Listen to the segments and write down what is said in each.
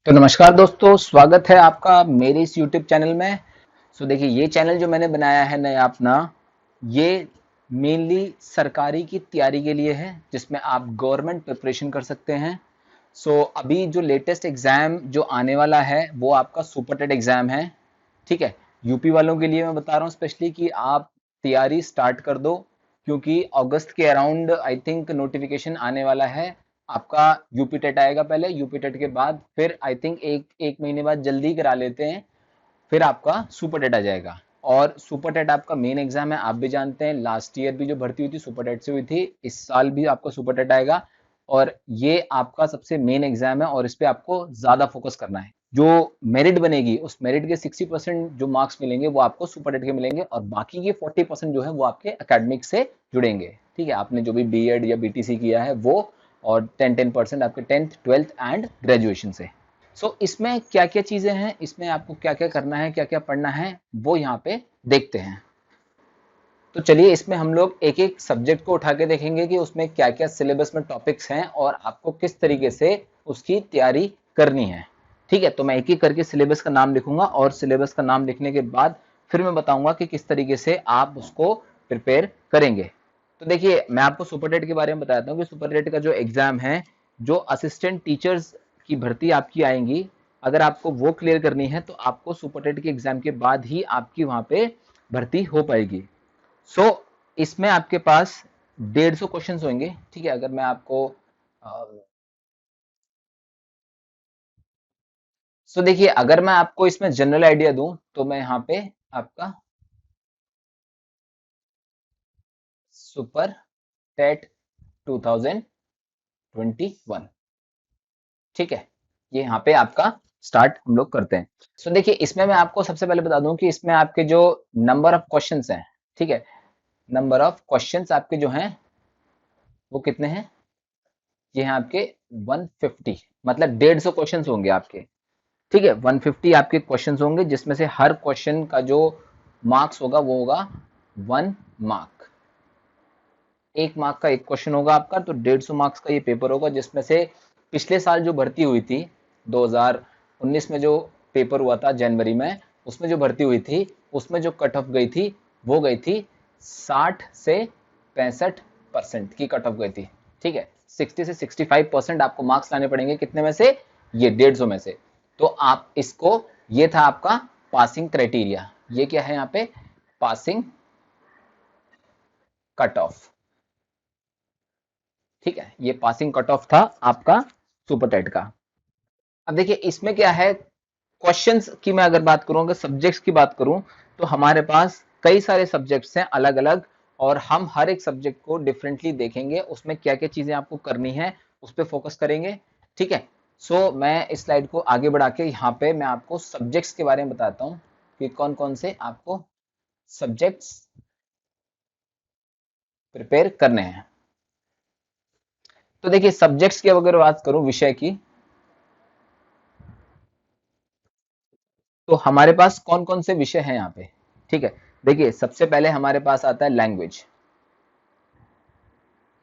तो नमस्कार दोस्तों, स्वागत है आपका मेरे इस YouTube चैनल में। देखिए, ये चैनल जो मैंने बनाया है नया अपना, ये मेनली सरकारी की तैयारी के लिए है, जिसमें आप गवर्नमेंट प्रिपरेशन कर सकते हैं। अभी जो लेटेस्ट एग्जाम जो आने वाला है वो आपका सुपर टेट एग्जाम है। ठीक है, यूपी वालों के लिए मैं बता रहा हूँ स्पेशली कि आप तैयारी स्टार्ट कर दो, क्योंकि अगस्त के अराउंड आई थिंक नोटिफिकेशन आने वाला है। आपका यूपी टेट आएगा पहले, यूपी टेट के बाद फिर आई थिंक एक एक महीने बाद जल्दी करा लेते हैं, फिर आपका सुपर टेट आ जाएगा। और सुपर टेट आपका मेन एग्जाम है, आप भी जानते हैं लास्ट ईयर भी जो भर्ती हुई थी सुपर टेट से हुई थी, इस साल भी आपका सुपर टेट आएगा। और ये आपका सबसे मेन एग्जाम है और इस पे आपको ज्यादा फोकस करना है। जो मेरिट बनेगी उस मेरिट के 60% जो मार्क्स मिलेंगे वो आपको सुपर टेट के मिलेंगे, और बाकी के 40% जो है वो आपके एकेडमिक से जुड़ेंगे। ठीक है, आपने जो भी बीएड या बीटीसी किया है वो, और 10% आपके 10th 12th एंड ग्रेजुएशन से। इसमें क्या क्या चीजें हैं, इसमें आपको क्या क्या करना है, क्या क्या पढ़ना है, वो यहाँ पे देखते हैं। तो चलिए, इसमें हम लोग एक एक सब्जेक्ट को उठा के देखेंगे कि उसमें क्या क्या सिलेबस में टॉपिक्स हैं और आपको किस तरीके से उसकी तैयारी करनी है। ठीक है, तो मैं एक एक करके सिलेबस का नाम लिखूंगा और सिलेबस का नाम लिखने के बाद फिर मैं बताऊंगा कि किस तरीके से आप उसको प्रिपेयर करेंगे। तो देखिए, मैं आपको सुपर टेट के बारे में बताता हूँ कि सुपर टेट का जो एग्जाम है, जो असिस्टेंट टीचर्स की भर्ती आपकी आएंगी, अगर आपको वो क्लियर करनी है तो आपको सुपर टेट के एग्जाम के बाद ही आपकी वहां पे भर्ती हो पाएगी। इसमें आपके पास 150 क्वेश्चंस होंगे। ठीक है, अगर मैं आपको देखिए, अगर मैं आपको इसमें जनरल आइडिया दूं तो मैं यहाँ पे आपका सुपर टेट 2021, ठीक है, ये यहाँ पे आपका स्टार्ट हम लोग करते हैं। देखिए, इसमें मैं आपको सबसे पहले बता दूं कि इसमें आपके जो नंबर ऑफ क्वेश्चंस हैं, ठीक है, नंबर ऑफ क्वेश्चंस आपके जो हैं वो कितने हैं, ये हैं आपके 150, मतलब 150 क्वेश्चंस होंगे आपके। ठीक है, 150 आपके क्वेश्चंस होंगे, जिसमें से हर क्वेश्चन का जो मार्क्स होगा वो होगा 1 मार्क। 1 मार्क का एक क्वेश्चन होगा आपका, तो 150 मार्क्स का ये पेपर होगा, जिसमें से पिछले साल जो भर्ती हुई थी 2019 में जो पेपर हुआ था जनवरी में, उसमें जो भर्ती हुई थी उसमें जो कट ऑफ गई थी वो गई थी 60 से 65% की कट ऑफ गई थी। ठीक है, 60 से 65% आपको मार्क्स लाने पड़ेंगे, कितने में से, ये 150 में से। तो आप इसको, ये था आपका पासिंग क्राइटेरिया, ये क्या है यहाँ पे, पासिंग कट ऑफ। ठीक है, ये पासिंग कट ऑफ था आपका सुपर टेट का। अब देखिए, इसमें क्या है, क्वेश्चंस की मैं अगर बात करूं, अगर सब्जेक्ट्स की बात करूं, तो हमारे पास कई सारे सब्जेक्ट्स हैं अलग अलग, और हम हर एक सब्जेक्ट को डिफरेंटली देखेंगे, उसमें क्या क्या चीजें आपको करनी है उस पर फोकस करेंगे। ठीक है, मैं इस स्लाइड को आगे बढ़ा के यहाँ पे मैं आपको सब्जेक्ट्स के बारे में बताता हूँ कि कौन कौन से आपको सब्जेक्ट्स प्रिपेयर करने हैं। तो देखिए, सब्जेक्ट्स की अगर बात करूं, विषय की, तो हमारे पास कौन कौन से विषय हैं यहाँ पे। ठीक है, देखिए, सबसे पहले हमारे पास आता है लैंग्वेज।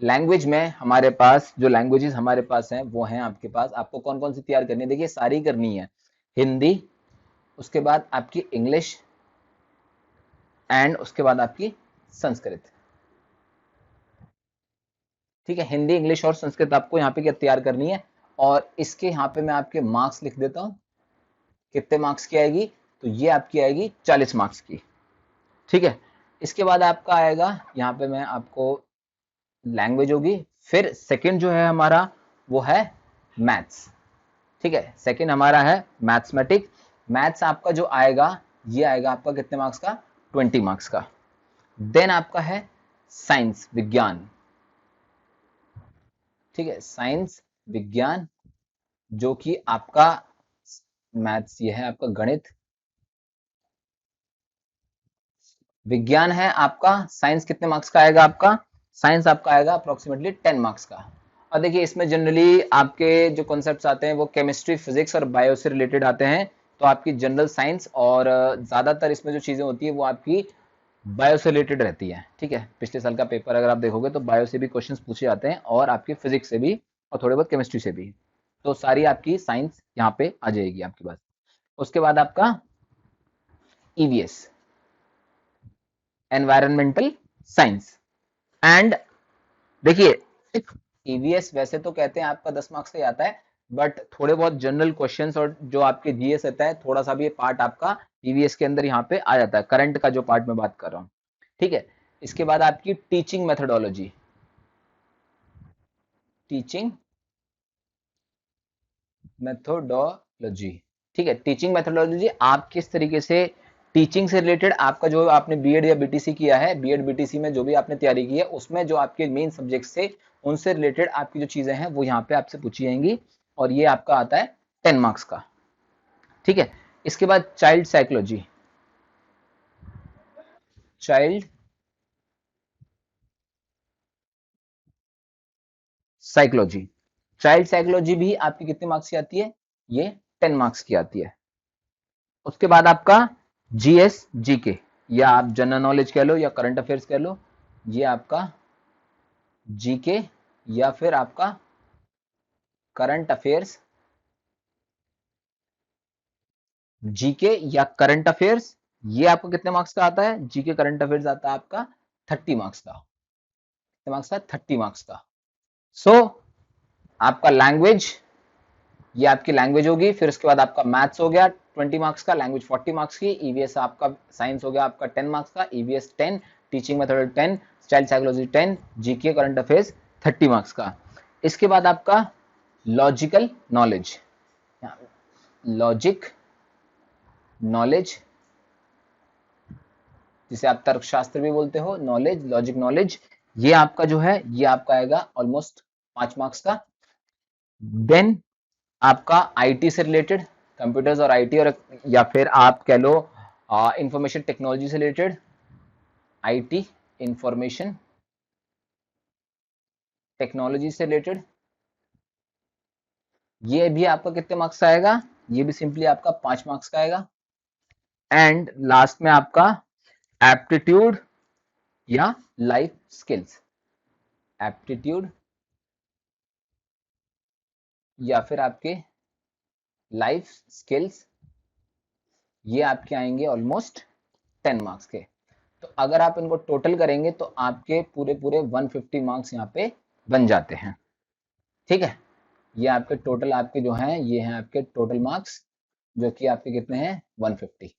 लैंग्वेज में हमारे पास जो लैंग्वेजेस हमारे पास हैं वो हैं आपके पास, आपको कौन कौन सी तैयार करनी है, देखिए सारी करनी है। हिंदी, उसके बाद आपकी इंग्लिश, एंड उसके बाद आपकी संस्कृत। ठीक है, हिंदी, इंग्लिश और संस्कृत आपको यहाँ पे क्या तैयार करनी है, और इसके यहाँ पे मैं आपके मार्क्स लिख देता हूँ, कितने मार्क्स की आएगी, तो ये आपकी आएगी 40 मार्क्स की। ठीक है, इसके बाद आपका आएगा यहाँ पे, मैं आपको, लैंग्वेज होगी, फिर सेकंड जो है हमारा वो है मैथ्स। ठीक है, सेकंड हमारा है मैथमेटिक्स। मैथ्स आपका जो आएगा, ये आएगा आपका कितने मार्क्स का, 20 मार्क्स का। देन आपका है साइंस, विज्ञान। ठीक है, साइंस विज्ञान, जो कि आपका मैथ्स, ये है आपका गणित। विज्ञान है आपका, साइंस कितने मार्क्स का आएगा आपका, साइंस आपका आएगा अप्रोक्सीमेटली 10 मार्क्स का। और देखिए, इसमें जनरली आपके जो कॉन्सेप्ट्स आते हैं वो केमिस्ट्री, फिजिक्स और बायो से रिलेटेड आते हैं, तो आपकी जनरल साइंस, और ज्यादातर इसमें जो चीजें होती है वो आपकी बायो से रिलेटेड रहती है। ठीक है, पिछले साल का पेपर अगर आप देखोगे तो बायो से भी क्वेश्चंस पूछे जाते हैं, और आपके फिजिक्स से भी, और थोड़े बहुत केमिस्ट्री से भी। तो सारी आपकी साइंस यहाँ पे आ जाएगी आपके पास। उसके बाद आपका ईवीएस, एनवायरमेंटल साइंस। एंड देखिए, ईवीएस वैसे तो कहते हैं आपका 10 मार्क्स का ही आता है, बट थोड़े बहुत जनरल क्वेश्चंस और जो आपके जीएस रहता है, थोड़ा सा भी ये पार्ट आपका ईवीएस के अंदर यहाँ पे आ जाता है, करंट का जो पार्ट मैं बात कर रहा हूँ। ठीक है, इसके बाद आपकी टीचिंग मेथोडोलॉजी, टीचिंग मेथोडोलॉजी। ठीक है, टीचिंग मेथोडोलॉजी आप किस तरीके से टीचिंग से रिलेटेड, आपका जो आपने बीएड या बीटीसी किया है, बीएड बीटीसी में जो भी आपने तैयारी की है, उसमें जो आपके मेन सब्जेक्ट्स थे उनसे रिलेटेड आपकी जो चीजें हैं वो यहाँ पे आपसे पूछी जाएंगी, और ये आपका आता है 10 मार्क्स का। ठीक है, इसके बाद child psychology, child psychology, child psychology भी आपकी कितने मार्क्स की आती है, ये 10 मार्क्स की आती है। उसके बाद आपका जीएस जीके, या आप जनरल नॉलेज कह लो या करंट अफेयर्स कह लो, ये आपका जीके या फिर आपका करंट अफेयर्स, जीके या करंट अफेयर्स, ये आपको कितने मार्क्स का आता है, जीके करंट अफेयर्स आता है आपका 30 मार्क्स का, कितने मार्क्स का, 30 मार्क्स का। सो आपका लैंग्वेज, ये आपकी लैंग्वेज होगी, फिर उसके बाद आपका मैथ्स हो गया 20 मार्क्स का, लैंग्वेज 40 मार्क्स की, ईवीएस आपका साइंस हो गया आपका 10 मार्क्स का, EVS 10, teaching method 10, child psychology 10, GK current affairs 30 marks का। इसके बाद आपका लॉजिकल नॉलेज, लॉजिक नॉलेज, जिसे आप तर्कशास्त्र भी बोलते हो, नॉलेज, लॉजिक नॉलेज, ये आपका जो है ये आपका आएगा ऑलमोस्ट 5 मार्क्स का। देन आपका आईटी से रिलेटेड, कंप्यूटर्स और आईटी, और या फिर आप कह लो इंफॉर्मेशन टेक्नोलॉजी से रिलेटेड, आईटी इंफॉर्मेशन टेक्नोलॉजी से रिलेटेड, ये भी आपका कितने मार्क्स का आएगा, ये भी सिंपली आपका 5 मार्क्स का आएगा। एंड लास्ट में आपका एप्टीट्यूड या लाइफ स्किल्स, एप्टीट्यूड या फिर आपके लाइफ स्किल्स, ये आपके आएंगे ऑलमोस्ट 10 मार्क्स के। तो अगर आप इनको टोटल करेंगे तो आपके पूरे पूरे 150 मार्क्स यहाँ पे बन जाते हैं। ठीक है, ये आपके टोटल आपके जो हैं ये हैं आपके टोटल मार्क्स, जो कि आपके कितने हैं 150।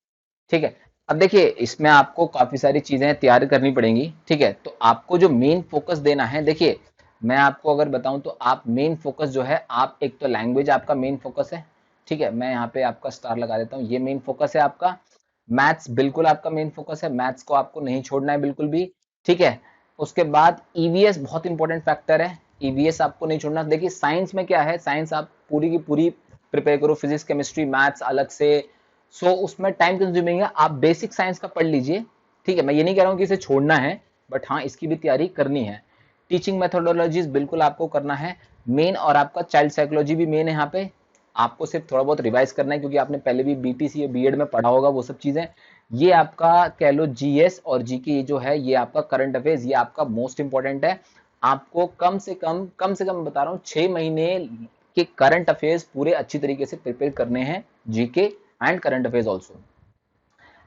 ठीक है, अब देखिए इसमें आपको काफी सारी चीजें तैयार करनी पड़ेंगी। ठीक है, तो आपको जो मेन फोकस देना है, देखिए मैं आपको अगर बताऊं तो आप मेन फोकस जो है, आप एक तो लैंग्वेज आपका मेन फोकस है। ठीक है, मैं यहाँ पे आपका स्टार लगा देता हूँ, ये मेन फोकस है आपका। मैथ्स बिल्कुल आपका मेन फोकस है, मैथ्स को आपको नहीं छोड़ना है बिल्कुल भी। ठीक है, उसके बाद ईवीएस बहुत इंपॉर्टेंट फैक्टर है, ईवीएस आपको नहीं छोड़ना। देखिए साइंस में क्या है, साइंस आप पूरी की पूरी प्रिपेयर करो, फिजिक्स केमिस्ट्री मैथ्स अलग से, सो उसमें टाइम कंज्यूमिंग है, आप बेसिक साइंस का पढ़ लीजिए। ठीक है, मैं ये नहीं कह रहा हूँ कि इसे छोड़ना है, बट हाँ इसकी भी तैयारी करनी है। टीचिंग मेथोडोलॉजीज बिल्कुल आपको करना है मेन, और आपका चाइल्ड साइकोलॉजी भी मेन है यहाँ पे। आपको सिर्फ थोड़ा बहुत रिवाइज करना है, क्योंकि आपने पहले भी बीटीसी या बीएड में पढ़ा होगा वो सब चीजें। ये आपका कह लो जीएस और जीके जो है, ये आपका करंट अफेयर्स, ये आपका मोस्ट इंपॉर्टेंट है। आपको कम से कम बता रहा हूँ 6 महीने के करंट अफेयर्स पूरे अच्छी तरीके से प्रिपेयर करने हैं, GK and current affairs also.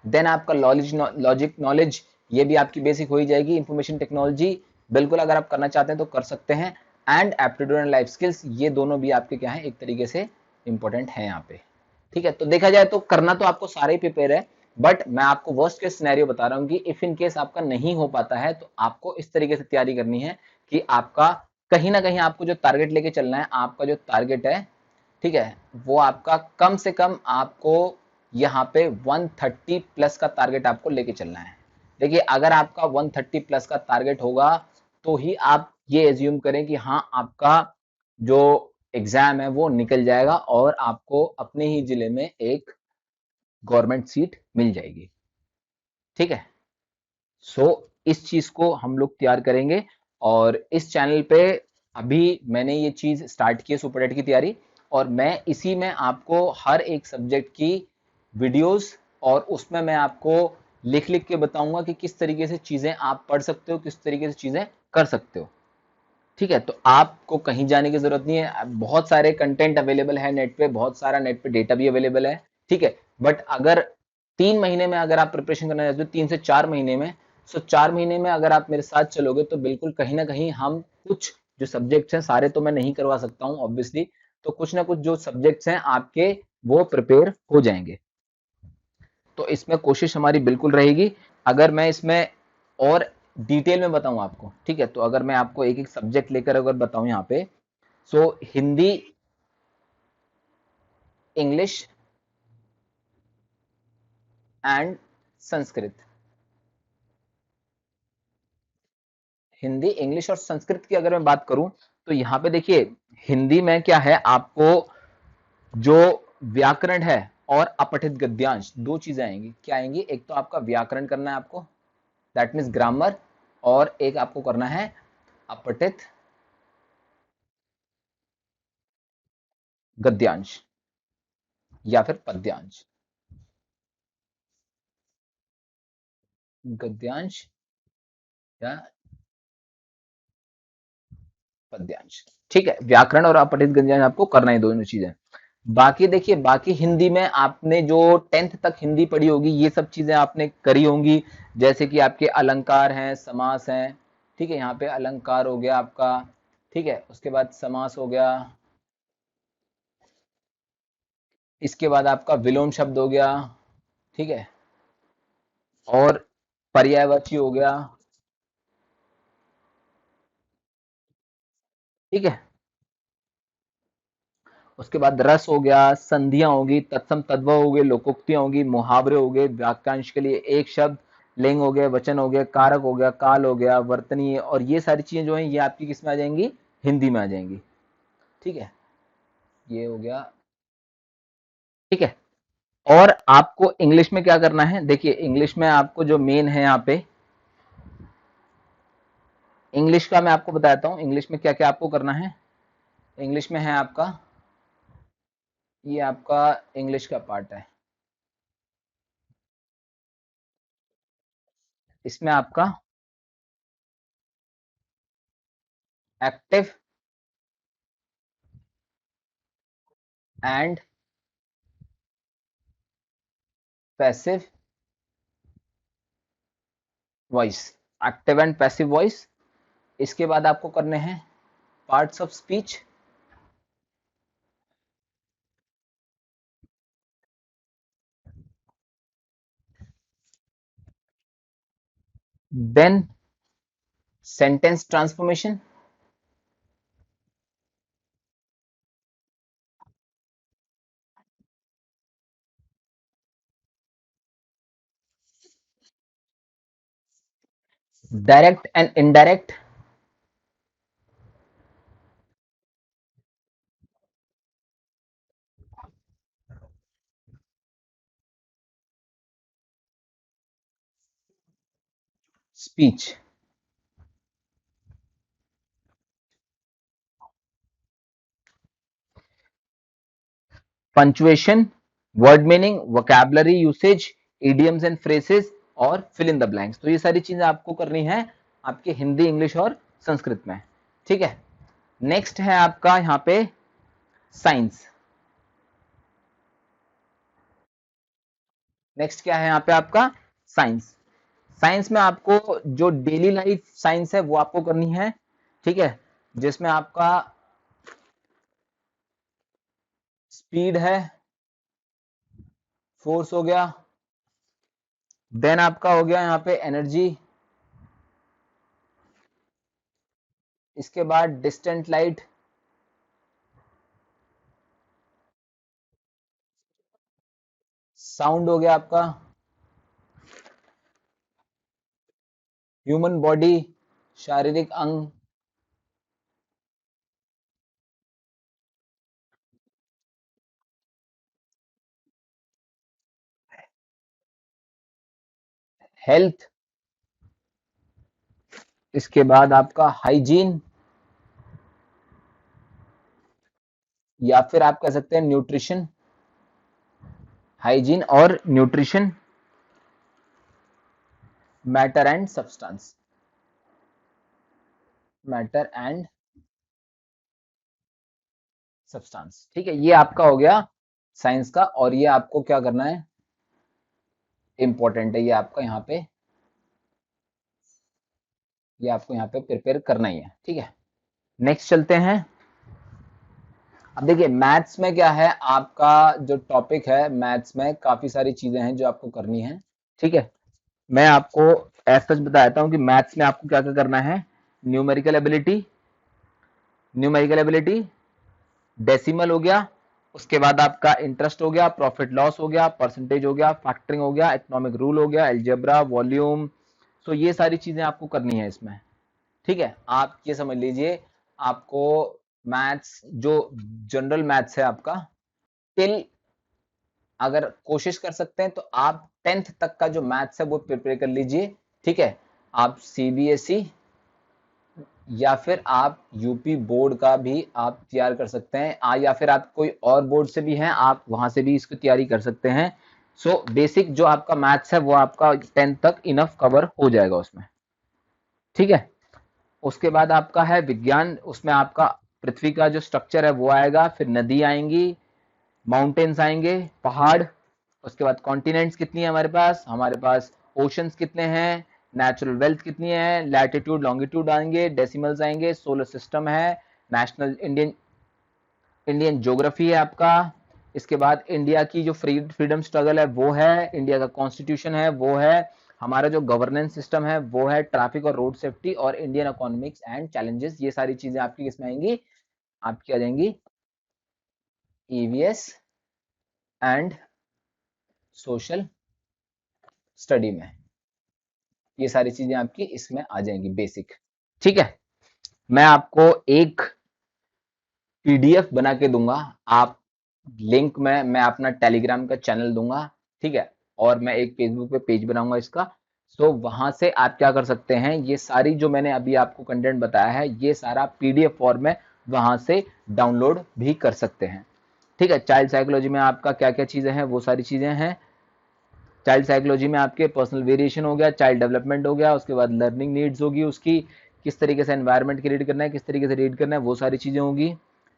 Then आपका लॉजिक नॉलेज, ये भी आपकी बेसिक हो ही जाएगी। इंफॉर्मेशन टेक्नोलॉजी बिल्कुल अगर आप करना चाहते हैं तो कर सकते हैं। And aptitude and life skills, ये दोनों भी आपके क्या है, एक तरीके से इंपॉर्टेंट है यहाँ पे। ठीक है, तो देखा जाए तो करना तो आपको सारे ही प्रिपेयर है, बट मैं आपको वर्स्ट केस सिनेरियो बता रहा हूँ कि इफ इन केस आपका नहीं हो पाता है तो आपको इस तरीके से तैयारी करनी है कि आपका कहीं ना कहीं आपको जो टारगेट लेके चलना है, आपका जो टारगेट है, ठीक है, वो आपका कम से कम आपको यहाँ पे 130 प्लस का टारगेट आपको लेके चलना है। देखिए अगर आपका 130 प्लस का टारगेट होगा तो ही आप ये एज्यूम करें कि हाँ आपका जो एग्जाम है वो निकल जाएगा और आपको अपने ही जिले में एक गवर्नमेंट सीट मिल जाएगी। ठीक है, सो इस चीज को हम लोग तैयार करेंगे, और इस चैनल पे अभी मैंने ये चीज स्टार्ट की है सुपर टेट की तैयारी, और मैं इसी में आपको हर एक सब्जेक्ट की वीडियोस, और उसमें मैं आपको लिख लिख के बताऊंगा कि किस तरीके से चीजें आप पढ़ सकते हो, किस तरीके से चीजें कर सकते हो। ठीक है, तो आपको कहीं जाने की जरूरत नहीं है, बहुत सारे कंटेंट अवेलेबल है नेट पे, बहुत सारा नेट पे डेटा भी अवेलेबल है। ठीक है, बट अगर 3 महीने में अगर आप प्रिपरेशन करना चाहते हो, 3 से 4 महीने में, सो 4 महीने में अगर आप मेरे साथ चलोगे तो बिल्कुल कहीं ना कहीं हम कुछ जो सब्जेक्ट्स हैं, सारे तो मैं नहीं करवा सकता हूँ ऑब्वियसली, तो कुछ ना कुछ जो सब्जेक्ट्स हैं आपके वो प्रिपेयर हो जाएंगे। तो इसमें कोशिश हमारी बिल्कुल रहेगी। अगर मैं इसमें और डिटेल में बताऊं आपको, ठीक है, तो अगर मैं आपको एक एक सब्जेक्ट लेकर अगर बताऊं यहाँ पे, so Hindi, English and Sanskrit. Hindi, English और संस्कृत की अगर मैं बात करूं, तो यहाँ पे देखिए, हिंदी में क्या है, आपको जो व्याकरण है और अपठित गद्यांश, दो चीजें आएंगी। क्या आएंगी? एक तो आपका व्याकरण करना है आपको, दैट मीन्स ग्रामर, और एक आपको करना है अपठित गद्यांश या फिर पद्यांश। गद्यांश या पद्यांश। ठीक है, व्याकरण और अपठित गद्यांश आपको करना है, दोनों चीजें। बाकी देखिए, बाकी हिंदी में आपने जो 10th तक हिंदी पढ़ी होगी, ये सब चीजें आपने करी होंगी, जैसे कि आपके अलंकार हैं, समास हैं। ठीक है, यहाँ पे अलंकार हो गया आपका, ठीक है, उसके बाद समास हो गया, इसके बाद आपका विलोम शब्द हो गया, ठीक है, और पर्यायवाची हो गया। ठीक है, उसके बाद रस हो गया, संधियां होगी, तत्सम तद्भव हो गए, लोकोक्तियां होगी, मुहावरे हो गए, वाक्यांश के लिए एक शब्द, लिंग हो गया, वचन हो गया, कारक हो गया, काल हो गया, वर्तनीय, और ये सारी चीजें जो है ये आपकी किस में आ जाएंगी? हिंदी में आ जाएंगी। ठीक है, ये हो गया। ठीक है, और आपको इंग्लिश में क्या करना है? देखिए, इंग्लिश में आपको जो मेन है यहाँ पे, इंग्लिश का मैं आपको बताता हूँ, इंग्लिश में क्या क्या आपको करना है। इंग्लिश में है आपका, ये आपका इंग्लिश का पार्ट है, इसमें आपका active and passive voice, active and passive voice. इसके बाद आपको करने हैं parts of speech, then sentence transformation, direct and indirect speech, punctuation, word meaning, vocabulary usage, idioms and phrases, और फिल इन द ब्लैंक्स। तो ये सारी चीजें आपको करनी है आपके हिंदी, इंग्लिश और संस्कृत में। ठीक है, नेक्स्ट है आपका यहाँ पे साइंस। नेक्स्ट क्या है यहाँ पे आपका? साइंस। साइंस में आपको जो डेली लाइफ साइंस है वो आपको करनी है। ठीक है, जिसमें आपका स्पीड है, फोर्स हो गया, देन आपका हो गया यहाँ पे एनर्जी, इसके बाद डिस्टेंट लाइट, साउंड हो गया आपका, ह्यूमन बॉडी, शारीरिक अंग, हेल्थ, इसके बाद आपका हाइजीन, या फिर आप कह सकते हैं न्यूट्रिशन, हाइजीन और nutrition, matter and substance, matter and substance. ठीक है, ये आपका हो गया साइंस का, और ये आपको क्या करना है, इंपॉर्टेंट है, ये आपको यहाँ पे प्रिपेयर करना ही है। ठीक है, नेक्स्ट चलते हैं। अब देखिए मैथ्स में क्या है, आपका जो टॉपिक है मैथ्स में काफी सारी चीजें हैं जो आपको करनी है। ठीक है, मैं आपको एज सच बता देता हूँ कि मैथ्स में आपको क्या क्या करना है। न्यूमेरिकल एबिलिटी, डेसिमल हो गया, उसके बाद आपका इंटरेस्ट हो गया, प्रॉफिट लॉस हो गया, परसेंटेज हो गया, फैक्टरिंग हो गया, इकोनॉमिक रूल हो गया, एल्जेब्रा, वॉल्यूम। सो ये सारी चीजें आपको करनी है इसमें। ठीक है, आप ये समझ लीजिए, आपको मैथ्स जो जनरल मैथ्स है आपका, टिल अगर कोशिश कर सकते हैं तो आप 10th तक का जो मैथ्स है वो प्रिपेयर कर लीजिए। ठीक है, आप सीबीएसई या फिर आप यूपी बोर्ड का भी आप तैयार कर सकते हैं, या फिर आप कोई और बोर्ड से भी हैं, आप वहां से भी इसकी तैयारी कर सकते हैं। सो बेसिक जो आपका मैथ्स है वो आपका 10th तक इनफ कवर हो जाएगा उसमें। ठीक है, उसके बाद आपका है विज्ञान, उसमें आपका पृथ्वी का जो स्ट्रक्चर है वो आएगा, फिर नदी आएंगी, माउंटेन्स आएंगे, पहाड़, उसके बाद कॉन्टिनेंट्स कितनी है हमारे पास ओशंस कितने हैं, नेचुरल वेल्थ कितनी है, लैटिट्यूड लॉन्गिट्यूड आएंगे, डेसिमल्स आएंगे, सोलर सिस्टम है, नेशनल इंडियन इंडियन ज्योग्राफी है आपका। इसके बाद इंडिया की जो फ्रीडम स्ट्रगल है वो है, इंडिया का कॉन्स्टिट्यूशन है वो है, हमारा जो गवर्नेंस सिस्टम है वो है, ट्रैफिक और रोड सेफ्टी, और इंडियन इकोनॉमिक्स एंड चैलेंजेस। ये सारी चीजें आपकी किसमें आएंगी, आपकी आ जाएंगी ईवीएस एंड सोशल स्टडी में। ये सारी चीजें आपकी इसमें आ जाएंगी बेसिक। ठीक है, मैं आपको एक पीडीएफ बना के दूंगा, आप लिंक में मैं अपना टेलीग्राम का चैनल दूंगा। ठीक है, और मैं एक फेसबुक पे पेज बनाऊंगा इसका। सो वहां से आप क्या कर सकते हैं, ये सारी जो मैंने अभी आपको कंटेंट बताया है ये सारा पीडीएफ फॉर्म में वहां से डाउनलोड भी कर सकते हैं। ठीक है, चाइल्ड साइकोलॉजी में आपका क्या क्या चीजें हैं, वो सारी चीजें हैं। चाइल्ड साइकोलॉजी में आपके पर्सनल वेरिएशन हो गया, चाइल्ड डेवलपमेंट हो गया, उसके बाद लर्निंग नीड्स होगी उसकी, किस तरीके से एनवायरनमेंट क्रिएट करना है, किस तरीके से रीड करना है, वो सारी चीजें होंगी।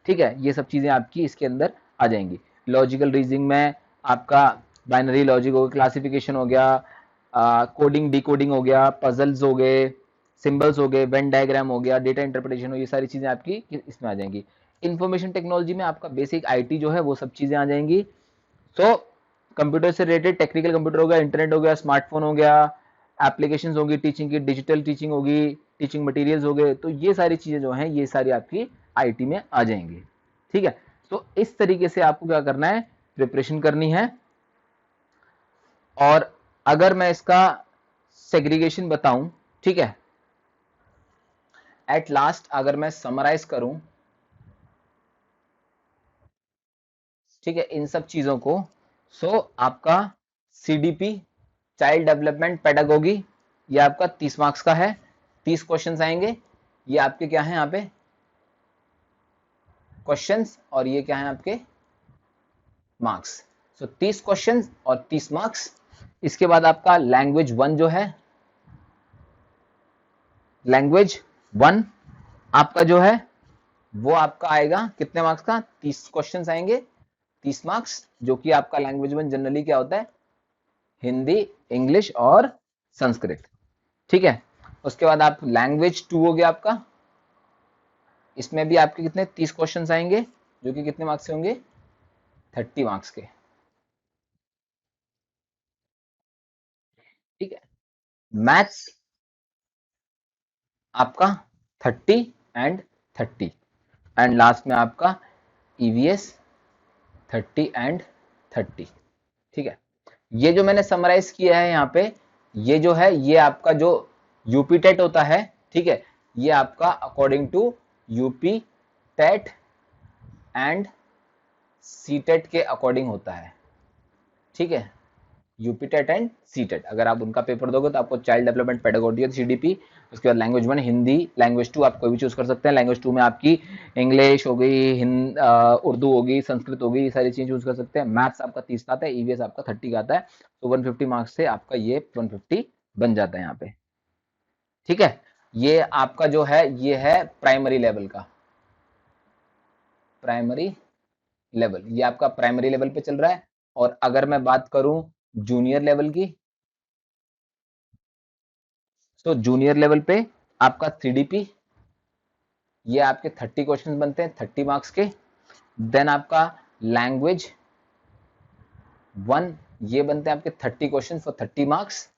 ठीक है, ये सब चीजें आपकी इसके अंदर आ जाएंगी। लॉजिकल रीजनिंग में आपका बाइनरी लॉजिक हो गया, क्लासिफिकेशन हो गया, कोडिंग डिकोडिंग हो गया, पजल्स हो गए, सिंबल्स हो गए, वेन डायग्राम हो गया, डेटा इंटरप्रिटेशन हो, ये सारी चीजें आपकी इसमें आ जाएंगी। इंफॉर्मेशन टेक्नोलॉजी में आपका बेसिक आईटी जो है वो सब चीजें आ जाएंगी। सो कंप्यूटर से रिलेटेड टेक्निकल कंप्यूटर हो गया, इंटरनेट हो गया, स्मार्टफोन हो गया, एप्लीकेशंस होगी टीचिंग की, डिजिटल टीचिंग होगी, टीचिंग मटेरियल्स हो गए, तो ये सारी चीजें जो हैं ये सारी आपकी आईटी में आ जाएंगी। ठीक है, तो इस तरीके से आपको क्या करना है, प्रिपरेशन करनी है। और अगर मैं इसका सेग्रीगेशन बताऊं, ठीक है, एट लास्ट अगर मैं समराइज करूं, ठीक है, इन सब चीजों को, सो आपका सीडीपी, चाइल्ड डेवलपमेंट पेडागोगी, ये आपका 30 मार्क्स का है, 30 क्वेश्चंस आएंगे। ये आपके क्या है यहाँ पे क्वेश्चंस, और ये क्या है आपके मार्क्स। सो 30 क्वेश्चंस और 30 मार्क्स। इसके बाद आपका लैंग्वेज 1 जो है, लैंग्वेज 1 आपका जो है वो आपका आएगा कितने मार्क्स का, 30 क्वेश्चंस आएंगे, 30 मार्क्स, जो कि आपका लैंग्वेज 1 जनरली क्या होता है, हिंदी, इंग्लिश और संस्कृत। ठीक है, उसके बाद आप लैंग्वेज 2 हो गया आपका, इसमें भी आपके कितने 30 क्वेश्चंस आएंगे, जो कि कितने मार्क्स के होंगे, 30 मार्क्स के। ठीक है, मैथ्स आपका 30 एंड 30, एंड लास्ट में आपका ईवीएस 30 एंड 30। ठीक है, ये जो मैंने समराइज किया है यहाँ पे, ये जो है ये आपका जो यूपी टेट होता है, ठीक है, ये आपका according to UP TET and C TET के अकॉर्डिंग होता है। ठीक है, UP TET and C TET, अगर आप उनका पेपर दोगे तो आपको चाइल्ड डेवलपमेंट पेडागोजी सीडीपी, उसके बाद लैंग्वेज 1 हिंदी, लैंग्वेज 2 आप कोई भी चूज कर सकते हैं, लैंग्वेज 2 में आपकी इंग्लिश हो गई, उर्दू होगी, संस्कृत होगी, ये सारी चीजें चूज कर सकते हैं। मैथ्स आपका 30 का आता है, ईवीएस आपका 30 का आता है, तो 150 मार्क्स से आपका ये 150 बन जाता है यहाँ पे। ठीक है, ये आपका जो है ये है प्राइमरी लेवल का, प्राइमरी लेवल, ये आपका प्राइमरी लेवल पे चल रहा है। और अगर मैं बात करूं जूनियर लेवल की, तो जूनियर लेवल पे आपका सीडीपी, ये आपके 30 क्वेश्चन बनते हैं 30 मार्क्स के। देन आपका लैंग्वेज 1, ये बनते हैं आपके 30 क्वेश्चन फॉर 30 मार्क्स।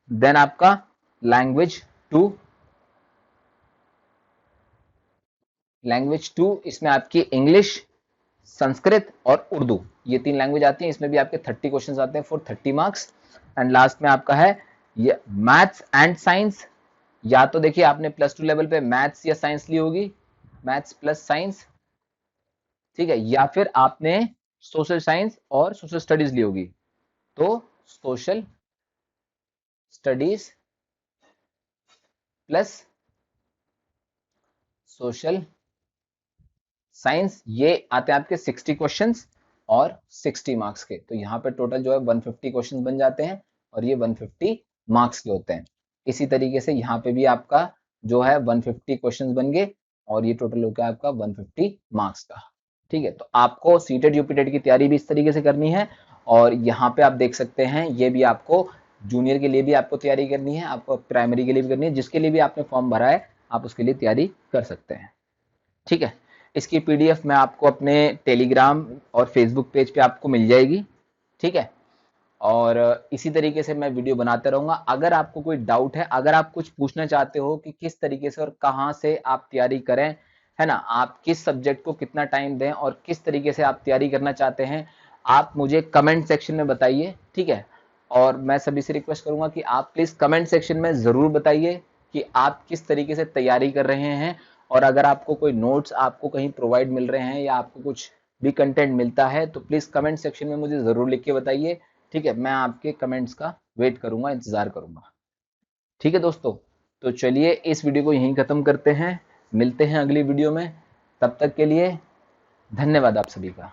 देन आपका लैंग्वेज 2, लैंग्वेज 2 इसमें आपकी इंग्लिश, संस्कृत और उर्दू, ये 3 लैंग्वेज आती हैं। इसमें भी आपके 30 क्वेश्चंस आते हैं फॉर 30 मार्क्स। एंड लास्ट में आपका है ये मैथ्स एंड साइंस। या तो देखिए आपने +2 लेवल पे मैथ्स या साइंस ली होगी, मैथ्स प्लस साइंस, ठीक है, या फिर आपने सोशल साइंस और सोशल स्टडीज ली होगी। तो social studies plus social science, ये आते हैं आपके 60 क्वेश्चंस और 60 मार्क्स के। तो यहाँ पे टोटल जो है 150 क्वेश्चंस बन जाते हैं और ये 150 मार्क्स के होते हैं। इसी तरीके से यहाँ पे भी आपका जो है 150 क्वेश्चंस बन गए और ये टोटल हो गया आपका 150 मार्क्स का। ठीक है, तो आपको सीटेट यूपीटेट की तैयारी भी इस तरीके से करनी है। और यहाँ पे आप देख सकते हैं ये भी आपको जूनियर के लिए भी आपको तैयारी करनी है, आपको प्राइमरी के लिए भी करनी है, जिसके लिए भी आपने फॉर्म भरा है आप उसके लिए तैयारी कर सकते हैं। ठीक है, इसकी पीडीएफ मैं आपको अपने टेलीग्राम और फेसबुक पेज पे आपको मिल जाएगी। ठीक है, और इसी तरीके से मैं वीडियो बनाते रहूंगा। अगर आपको कोई डाउट है, अगर आप कुछ पूछना चाहते हो कि किस तरीके से और कहाँ से आप तैयारी करें, है ना, आप किस सब्जेक्ट को कितना टाइम दें और किस तरीके से आप तैयारी करना चाहते हैं, आप मुझे कमेंट सेक्शन में बताइए। ठीक है, और मैं सभी से रिक्वेस्ट करूंगा कि आप प्लीज कमेंट सेक्शन में जरूर बताइए कि आप किस तरीके से तैयारी कर रहे हैं। और अगर आपको कोई नोट्स आपको कहीं प्रोवाइड मिल रहे हैं या आपको कुछ भी कंटेंट मिलता है तो प्लीज कमेंट सेक्शन में मुझे जरूर लिख के बताइए। ठीक है, मैं आपके कमेंट्स का वेट करूंगा, इंतजार करूंगा। ठीक है दोस्तों, तो चलिए इस वीडियो को यहीं खत्म करते हैं, मिलते हैं अगली वीडियो में। तब तक के लिए धन्यवाद आप सभी का।